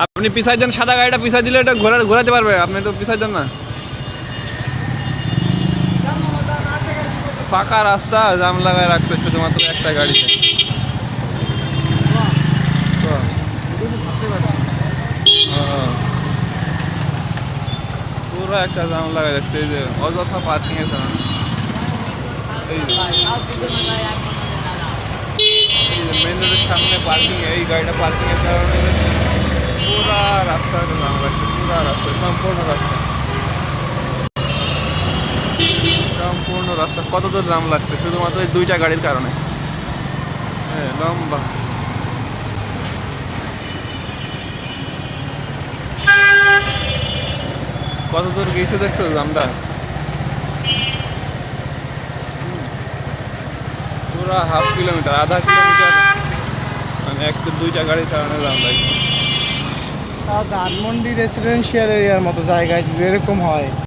আপনি পিছাই দেন, সাদা গাড়িটা পিছাই দিলে এটা ঘোরাতে পারবে, আপনি তো পিছাই দেন না। ফাঁকা রাস্তা, জাম লাগায় রাখছে শুধুমাত্র একটা গাড়িতে। পুরো একটা জাম লাগায় রাখছে, এই যে অযথা পার্কিং এর কারণে। এই যে মেন রোডের সামনে পার্কিং, এই গাড়িটা পার্কিং এর কারণে পুরা রাস্তাটা জাম রাখছে, পুরা রাস্তা, সম্পূর্ণ রাস্তা কত দূর জাম লাগছে শুধুমাত্র এই দুইটা গাড়ির কারণে। হ্যাঁ, লম্বা। কত দূর গেছে দেখছো জামটা? পুরা হাফ কিলোমিটার, আধা কিলোমিটার, মানে একটা দুইটা গাড়ির কারণে জাম লাগছে। ধানমন্ডি রেসিডেন্সিয়াল এরিয়ার মতো জায়গায় যদি এরকম হয়